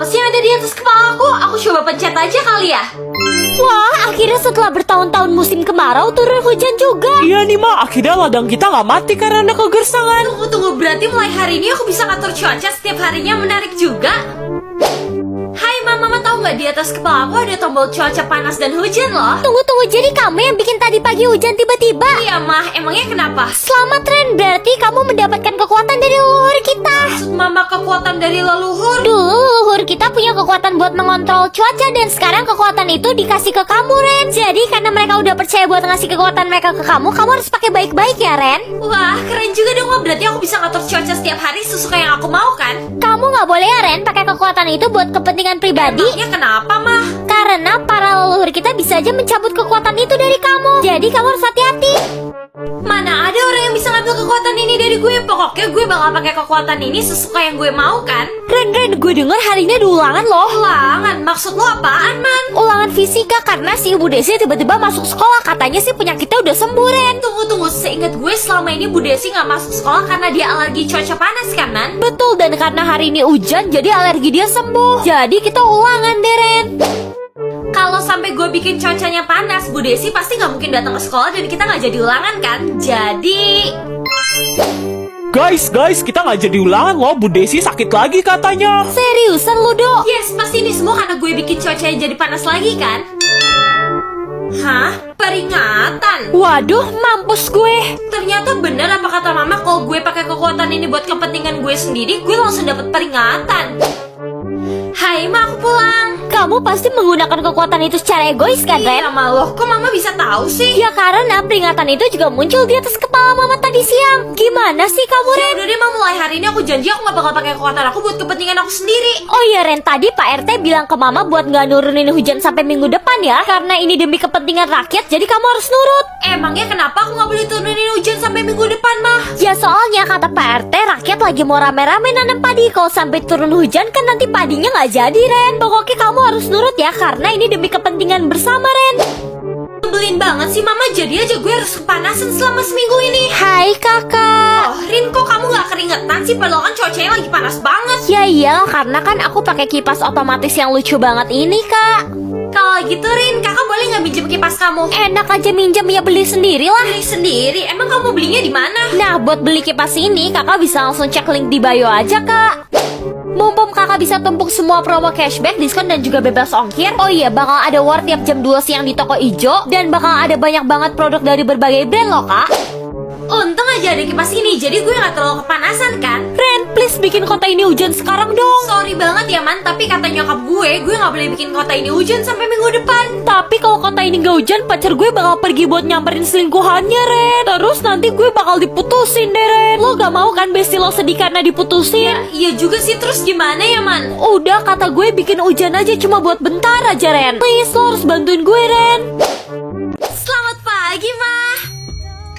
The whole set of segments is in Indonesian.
sih yang ada di atas kepala aku? Aku coba pencet aja kali ya. Wah, akhirnya setelah bertahun-tahun musim kemarau turun hujan juga. Iya nih Ma, akhirnya ladang kita nggak mati karena kegersangan. Tunggu, berarti mulai hari ini aku bisa ngatur cuaca setiap harinya, menarik juga. Hai Mama tahu nggak di atas kepala aku ada tombol cuaca panas dan hujan loh. Tunggu, jadi kamu yang bikin tadi pagi hujan tiba-tiba? Iya Mah, emangnya kenapa? Selamat Ren, berarti kamu mendapatkan kekuatan dari leluhur kita. Maksud Mama kekuatan dari leluhur? Dulu leluhur kita punya kekuatan buat mengontrol cuaca dan sekarang kekuatan itu dikasih ke kamu Ren. Jadi karena mereka udah percaya buat ngasih kekuatan mereka ke kamu harus pakai baik-baik ya Ren. Wah, keren juga dong Ma, berarti aku bisa ngatur cuaca setiap hari sesuka yang aku mau kan? Kamu nggak boleh ya Ren pakai kekuatan itu buat kepentingan pribadi. Emangnya kenapa Mah? Karena para leluhur kita bisa aja mencabut kekuatan itu dari kamu. Jadi kamu harus hati-hati. Mana ada orang yang bisa ngambil kekuatan ini dari gue? Pokoknya gue bakal pakai kekuatan ini sesuka yang gue mau kan? Ren, gue denger hari ini ada ulangan loh. Ulangan? Maksud lo apaan Man? Ulangan fisika karena si Ibu Desi tiba-tiba masuk sekolah. Katanya sih penyakitnya udah sembuh Ren. Tunggu, seingat gue selama ini Bu Desi gak masuk sekolah karena dia alergi cuaca panas kan Man? Betul, dan karena hari ini hujan jadi alergi dia sembuh. Jadi kita ulangan deh Ren. Kalau sampai gue bikin cuacanya panas, Bu Desi pasti gak mungkin datang ke sekolah dan kita gak jadi ulangan kan? Jadi... Guys, kita nggak jadi ulangan loh. Bu Desi sakit lagi katanya. Seriusan lu Dok? Yes, pasti ini semua karena gue bikin cuacanya jadi panas lagi kan? Hah? Peringatan? Waduh, mampus gue. Ternyata bener apa kata Mama, kalau gue pakai kekuatan ini buat kepentingan gue sendiri, gue langsung dapat peringatan. Hai Ma, aku pulang. Kamu pasti menggunakan kekuatan itu secara egois kan Ren? Iya Ma, loh, kok Mama bisa tahu sih? Ya karena peringatan itu juga muncul di atas kepala Mama tadi siang. Gimana sih kamu Ya Ren? udah deh Ma, mulai hari ini aku janji aku gak bakal pakai kekuatan aku buat kepentingan aku sendiri. Oh iya Ren, tadi Pak RT bilang ke Mama buat nggak nurunin hujan sampai minggu depan ya. Karena ini demi kepentingan rakyat, jadi kamu harus nurut. Emangnya kenapa aku gak boleh turunin hujan sampai minggu depan Mah? Ya soalnya kata Pak RT, rakyat lagi mau rame-rame nanam padi. Kalau sampai turun hujan kan nanti padinya nggak jadi Ren. Pokoknya kamu harus nurut ya, karena ini demi kepentingan bersama Ren. Nyebelin banget sih Mama, jadi aja gue harus kepanasan selama seminggu ini. Hai kakak. Oh Rin, kok kamu gak keringetan sih? Padahal kan cuacanya lagi panas banget. Ya iyalah, karena kan aku pakai kipas otomatis yang lucu banget ini kak. Kalau gitu Rin, kakak boleh gak minjem kipas kamu? Enak aja minjem ya, beli sendiri lah. Beli sendiri? Emang kamu belinya di mana? Nah, buat beli kipas ini kakak bisa langsung cek link di bio aja kak. Mumpung kakak bisa tumpuk semua promo cashback, diskon dan juga bebas ongkir. Oh iya, bakal ada war tiap jam 2 siang di toko ijo. Dan bakal ada banyak banget produk dari berbagai brand loh kak. Untung aja ada kipas ini, jadi gue gak terlalu kepanasan kan? Ren, please bikin kota ini hujan sekarang dong. Sorry banget ya Man, tapi kata nyokap gue gak boleh bikin kota ini hujan sampai minggu depan. Tapi kalau kota ini gak hujan, pacar gue bakal pergi buat nyamperin selingkuhannya Ren. Terus nanti gue bakal diputusin deh Ren. Lo gak mau kan besti lo sedih karena diputusin? Iya juga sih, terus gimana ya Man? Udah, kata gue bikin hujan aja cuma buat bentar aja Ren. Please, lo harus bantuin gue Ren. Selamat pagi Ma.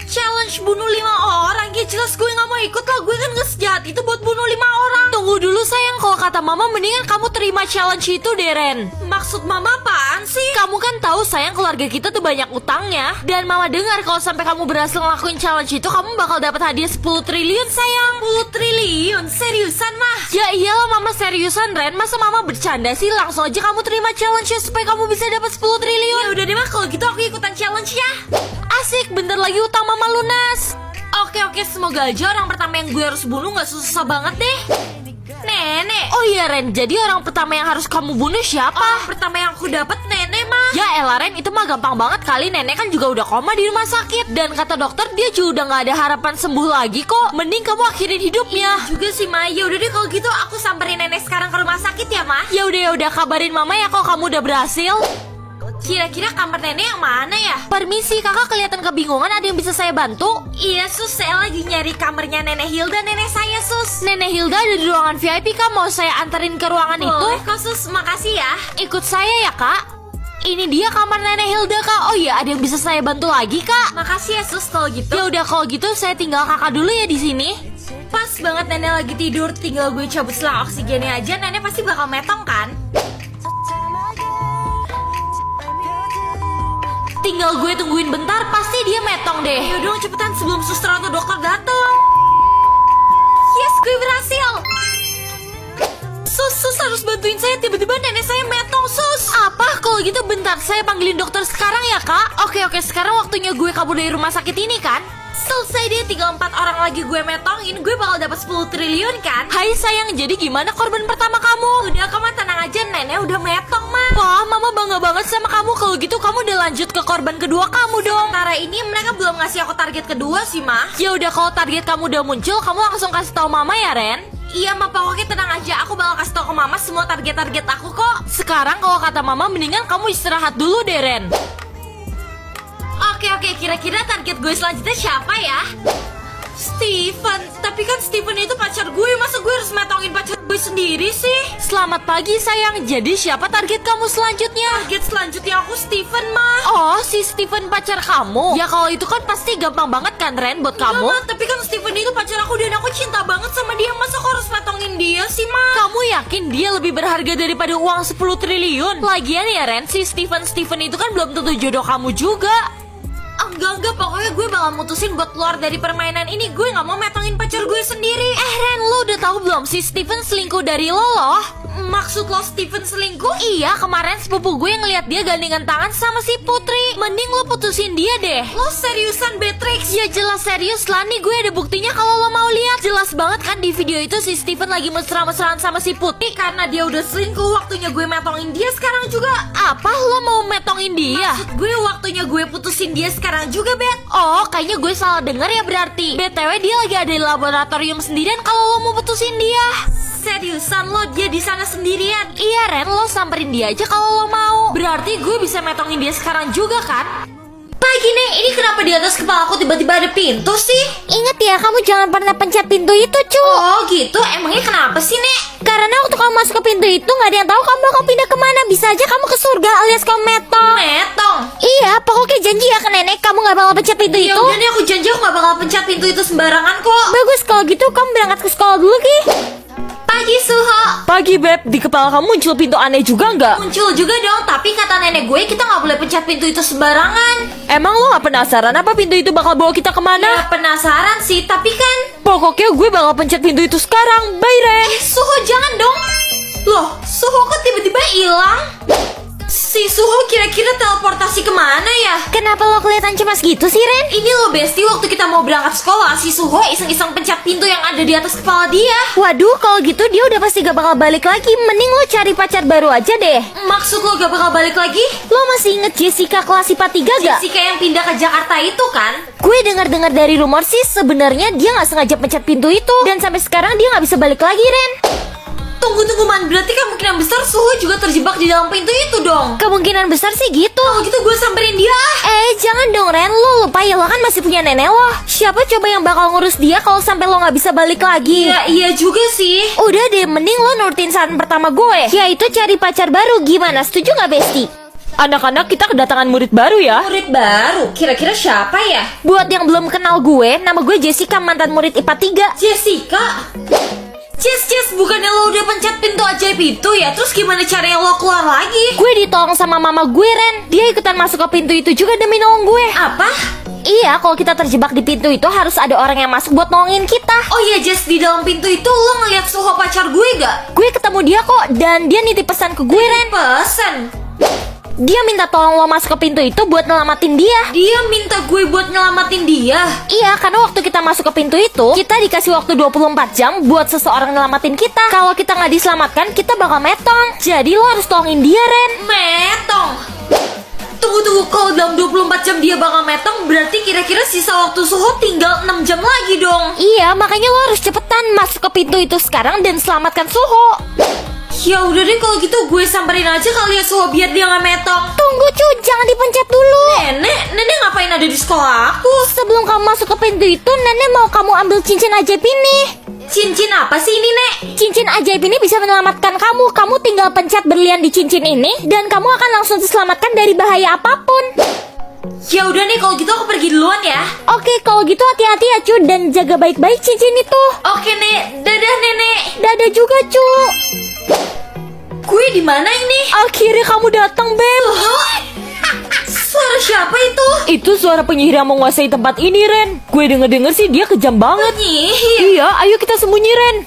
Challenge bunuh 5 orang. Ya jelas gue gak mau ikut lah. Gue kan gak sejahat itu buat bunuh 5 orang. Tunggu dulu sayang, kalau kata mama mendingan kamu terima challenge itu deh Ren. Maksud mama apaan sih? Kamu kan tahu sayang, keluarga kita tuh banyak utangnya. Dan mama dengar kalau sampai kamu berhasil ngelakuin challenge itu, kamu bakal dapat hadiah 10 triliun sayang. 10 triliun? Seriusan mah? Ya iyalah mama seriusan Ren. Masa mama bercanda sih? Langsung aja kamu terima challenge-nya supaya kamu bisa dapat 10 triliun. Ya udah deh mah, kalau gitu aku ikutan challenge ya. Asik, bentar lagi utang mama lunas. Oke, semoga aja orang pertama yang gue harus bunuh gak susah banget deh. Nenek. Oh iya Ren, jadi orang pertama yang harus kamu bunuh siapa? Orang pertama yang aku dapat nenek mah. Ya elah Ren, itu mah gampang banget kali. Nenek kan juga udah koma di rumah sakit. Dan kata dokter dia juga udah gak ada harapan sembuh lagi kok. Mending kamu akhirin hidupnya. Juga sih Ma. Ya udah deh kalau gitu aku samperin nenek sekarang ke rumah sakit ya Ma. Ya udah kabarin mama ya kalau kamu udah berhasil. Kira-kira kamar nenek yang mana ya? Permisi, kakak kelihatan kebingungan, ada yang bisa saya bantu? Iya sus, saya lagi nyari kamarnya nenek Hilda, nenek saya sus. Nenek Hilda ada di ruangan VIP kak, mau saya anterin ke ruangan itu? Boleh kok sus, makasih ya. Ikut saya ya kak. Ini dia kamar nenek Hilda kak. Oh iya, ada yang bisa saya bantu lagi kak? Makasih ya sus kalau gitu. Ya udah kalau gitu saya tinggal kakak dulu ya di sini. Pas banget nenek lagi tidur, tinggal gue cabut selang oksigennya aja, nenek pasti bakal metong kan? Tinggal gue tungguin bentar, pasti dia metong deh. Yaudah cepetan sebelum suster atau dokter datang. Yes, gue berhasil. Sus, harus bantuin saya, tiba-tiba nenek saya metong, sus. Apa? Kalau gitu bentar, saya panggilin dokter sekarang ya, Kak. Oke, sekarang waktunya gue kabur dari rumah sakit ini kan? Selesai deh, tinggal 4 orang lagi gue metongin, gue bakal dapat 10 triliun kan? Hai sayang, jadi gimana korban pertama kamu? Udah, kamu tenang aja, nenek udah metong, mah. Wah, mama bangga banget sama kamu. Kalau gitu kamu udah lanjut ke korban kedua kamu dong. Sementara ini mereka belum ngasih aku target kedua sih, mah. Ya udah, kalau target kamu udah muncul, kamu langsung kasih tahu mama ya, Ren. Iya, mah, pokoknya tenang aja, aku bakal kasih tau ke mama semua target-target aku kok. Sekarang kalau kata mama, mendingan kamu istirahat dulu deh, Ren. Oke, kira-kira target gue selanjutnya siapa ya? Steven, tapi kan Steven itu pacar gue, masa gue harus metongin pacar gue sendiri sih? Selamat pagi sayang, jadi siapa target kamu selanjutnya? Target selanjutnya aku Steven, mah. Oh, si Steven pacar kamu? Ya kalau itu kan pasti gampang banget kan, Ren, buat kamu? Mah, tapi kan Steven itu pacar aku dan aku cinta banget sama dia, masa aku harus metongin dia sih, mah? Kamu yakin dia lebih berharga daripada uang 10 triliun? Lagian ya, Ren, si Steven itu kan belum tentu jodoh kamu juga. Enggak, pokoknya gue bakal mutusin buat keluar dari permainan ini. Gue gak mau metongin pacar gue sendiri. Ren, lo udah tahu belum si Steven selingkuh dari lo loh? Maksud lo Steven selingkuh? Iya, kemarin sepupu gue ngeliat dia gandengan tangan sama si Putri. Mending lo putusin dia deh. Lo seriusan, Beatrix? Ya jelas serius lah, nih gue ada buktinya kalau lo mau lihat. Jelas banget kan di video itu si Steven lagi mesra-mesraan sama si Putri. Karena dia udah selingkuh, waktunya gue metongin dia sekarang juga. Apa? Lo mau metongin dia? Maksud gue waktunya gue putusin dia sekarang juga, Bet. Oh, kayaknya gue salah denger ya berarti. BTW dia lagi ada di laboratorium sendirian kalau lo mau putusin dia. Seriusan lo, dia di sana sendirian? Iya Ren, lo samperin dia aja kalau lo mau. Berarti gue bisa metongin dia sekarang juga kan? Pagi, Nek, ini kenapa di atas kepala aku tiba-tiba ada pintu sih? Ingat ya, kamu jangan pernah pencet pintu itu, cu. Oh gitu, emangnya kenapa sih, Nek? Karena waktu kamu masuk ke pintu itu gak ada yang tahu kamu bakal pindah kemana. Bisa aja kamu ke surga alias kamu metong. Metong? Iya, pokoknya janji ya ke nenek kamu gak bakal pencet pintu Ya itu. udah nih, aku janji aku gak bakal pencet pintu itu sembarangan kok. Bagus, kalau gitu kamu berangkat ke sekolah dulu, Ki. Pagi, Suho. Pagi, Beb. Di kepala kamu muncul pintu aneh juga nggak? Muncul juga dong, tapi kata nenek gue kita gak boleh pencet pintu itu sembarangan. Emang lo nggak penasaran apa pintu itu bakal bawa kita kemana? Ya penasaran sih, tapi kan... Pokoknya gue bakal pencet pintu itu sekarang. Bye, Ren. Suho jangan dong. Loh, Suho kok tiba-tiba hilang? Si Suho kira-kira teleportasi kemana ya? Kenapa lo kelihatan cemas gitu sih, Ren? Ini loh Besti, waktu kita mau berangkat sekolah, si Suho iseng-iseng pencet pintu yang ada di atas kepala dia. Waduh, kalau gitu dia udah pasti gak bakal balik lagi. Mending lo cari pacar baru aja deh. Maksud lo gak bakal balik lagi? Lo masih inget Jessica kelas IPA 3 gak? Jessica yang pindah ke Jakarta itu kan? Gue dengar-dengar dari rumor sih sebenarnya dia gak sengaja pencet pintu itu. Dan sampai sekarang dia gak bisa balik lagi, Ren. Tunggu, Man, berarti kemungkinan besar Suho juga terjebak di dalam pintu itu dong. Kemungkinan besar sih gitu. Kalau gitu gue samperin dia. Jangan dong, Ren. Lo lupa ya, lo kan masih punya nenek lo. Siapa coba yang bakal ngurus dia kalau sampai lo gak bisa balik lagi? Iya juga sih. Udah deh, mending lo nurutin saran pertama gue, yaitu cari pacar baru. Gimana, setuju gak, Besti? Anak-anak, kita kedatangan murid baru ya. Murid baru? Kira-kira siapa ya? Buat yang belum kenal gue, nama gue Jessica, mantan murid IPA 3. Jessica? Jess, bukannya lo udah pencet pintu ajaib itu ya? Terus gimana caranya lo keluar lagi? Gue ditolong sama mama gue, Ren. Dia ikutan masuk ke pintu itu juga demi nolong gue. Apa? Iya, kalau kita terjebak di pintu itu harus ada orang yang masuk buat nolongin kita. Oh iya, Jess, di dalam pintu itu lo ngeliat Suho pacar gue gak? Gue ketemu dia kok, dan dia nitip pesan ke gue, Ren. Pesan? Dia minta tolong lo masuk ke pintu itu buat nyelamatin dia. Dia minta gue buat nyelamatin dia? Iya, karena waktu kita masuk ke pintu itu, kita dikasih waktu 24 jam buat seseorang nyelamatin kita. Kalau kita nggak diselamatkan, kita bakal metong. Jadi lo harus tolongin dia, Ren. Metong? Tunggu, kalau dalam 24 jam dia bakal metong, berarti kira-kira sisa waktu Suho tinggal 6 jam lagi dong. Iya, makanya lo harus cepetan masuk ke pintu itu sekarang dan selamatkan Suho. Ya udah deh, kalau gitu gue samperin aja kali ya Suho biar dia nggak metong. Tunggu cu, jangan dipencet dulu. Nenek ngapain ada di sekolah aku? Sebelum kamu masuk ke pintu itu, nenek mau kamu ambil cincin ajaib ini. Cincin apa sih ini, Nek? Cincin ajaib ini bisa menyelamatkan kamu. Kamu tinggal pencet berlian di cincin ini dan kamu akan langsung diselamatkan dari bahaya apapun. Ya udah nih, kalau gitu aku pergi duluan ya. Oke, kalau gitu hati-hati ya cu, dan jaga baik-baik cincin itu. Oke, Nek. Dadah, Nenek. Dadah juga cu. Gue di mana ini? Akhirnya kamu datang, Beb. Suara siapa itu? Itu suara penyihir yang menguasai tempat ini, Ren. Gue denger-denger sih dia kejam banget. Penyihir? Iya, ayo kita sembunyi, Ren.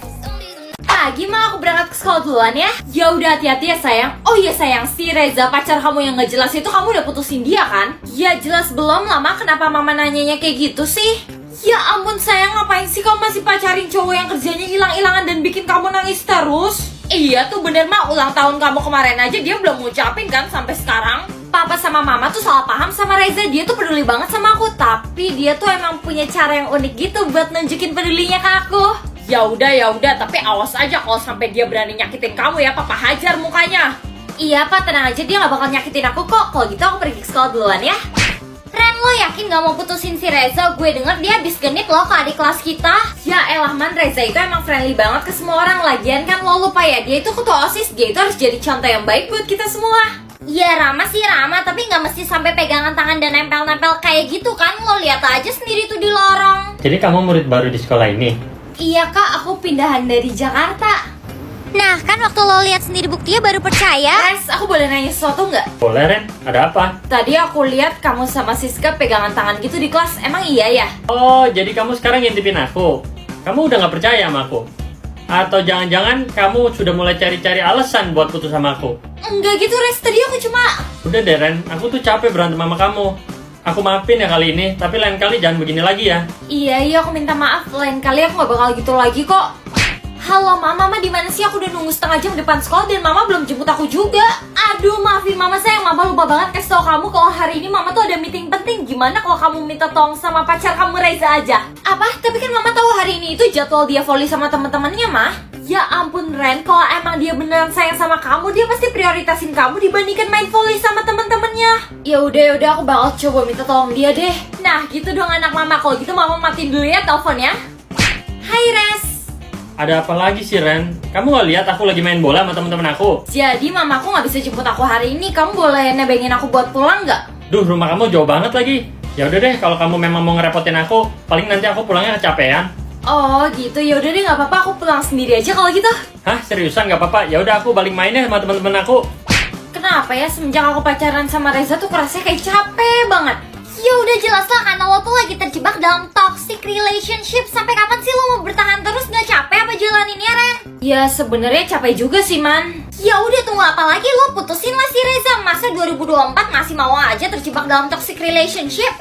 pagi, Ma. Aku berangkat ke sekolah duluan ya. Ya udah, hati-hati ya sayang. Oh iya sayang, si Reza pacar kamu yang gak jelas itu kamu udah putusin dia kan? Ya jelas belum lah, Ma. Kenapa mama nanyanya kayak gitu sih? Ya ampun sayang, ngapain sih kamu masih pacarin cowok yang kerjanya hilang-hilangan dan bikin kamu nangis terus? Iya tuh bener, Ma. Ulang tahun kamu kemarin aja dia belum ngucapin kan sampai sekarang. Papa sama mama tuh salah paham sama Reza. Dia tuh peduli banget sama aku, tapi dia tuh emang punya cara yang unik gitu buat nunjukin pedulinya ke aku. Ya udah, tapi awas aja kalau sampai dia berani nyakitin kamu ya, Papa hajar mukanya. Iya, Pak, tenang aja, dia gak bakal nyakitin aku kok. Kalau gitu aku pergi ke sekolah duluan ya. Ren, lo yakin gak mau putusin si Reza? Gue denger dia habis genit loh ke adik kelas kita. Ya elah man, Reza itu emang friendly banget ke semua orang. Lagian kan lo lupa ya, dia itu ketua OSIS. Dia itu harus jadi contoh yang baik buat kita semua. Ya ramah sih ramah, tapi gak mesti sampai pegangan tangan dan nempel-nempel kayak gitu kan. Lo lihat aja sendiri tuh di lorong. Jadi kamu murid baru di sekolah ini? Iya kak, aku pindahan dari Jakarta. Nah, kan waktu lo lihat sendiri buktinya baru percaya. Res, aku boleh nanya sesuatu nggak? Boleh Ren, ada apa? Tadi aku lihat kamu sama Siska pegangan tangan gitu di kelas. Emang iya ya? Oh, jadi kamu sekarang ngintipin aku? Kamu udah gak percaya sama aku? Atau jangan-jangan kamu sudah mulai cari-cari alasan buat putus sama aku? Enggak gitu Res, tadi aku cuma... Udah deh Ren, aku tuh capek berantem sama kamu. Aku maafin ya kali ini, tapi lain kali jangan begini lagi ya. Iya, aku minta maaf. Lain kali aku gak bakal gitu lagi kok. Halo Mama di mana sih? Aku udah nunggu setengah jam depan sekolah dan Mama belum jemput aku juga. Aduh, maafin Mama sayang, Mama lupa banget kasih tau kamu kalau hari ini Mama tuh ada meeting penting. Gimana kalau kamu minta tolong sama pacar kamu Reza aja? Apa? Tapi kan Mama tahu hari ini itu jadwal dia volley sama teman-temannya, Mah. Ya ampun Ren, kalau emang dia beneran sayang sama kamu, dia pasti prioritasin kamu dibandingkan main volley sama teman-temannya. Ya udah aku bakal coba minta tolong dia deh. Nah, gitu dong anak Mama. Kalau gitu Mama matiin dulu ya teleponnya. Hai Res. Ada apa lagi sih Ren? Kamu gak lihat aku lagi main bola sama teman-teman aku? Jadi mamaku nggak bisa jemput aku hari ini. Kamu boleh nebengin aku buat pulang nggak? Duh, rumah kamu jauh banget lagi. Ya udah deh, kalau kamu memang mau ngerepotin aku, paling nanti aku pulangnya kecapean. Oh gitu, ya udah deh nggak apa-apa. Aku pulang sendiri aja kalau gitu. Hah, seriusan gak apa-apa? Ya udah aku balik mainnya sama teman-teman aku. Kenapa ya semenjak aku pacaran sama Reza tuh rasanya kayak capek banget. Ya udah jelas lah karena lo tuh lagi terjebak dalam toxic relationship. Sampai kapan sih lo mau bertahan terus? Gak capek apa jalaninnya, Ren? Ya sebenarnya capek juga sih man. Ya udah tunggu apa lagi, lo putusin lah si Reza. Masa 2024 masih mau aja terjebak dalam toxic relationship?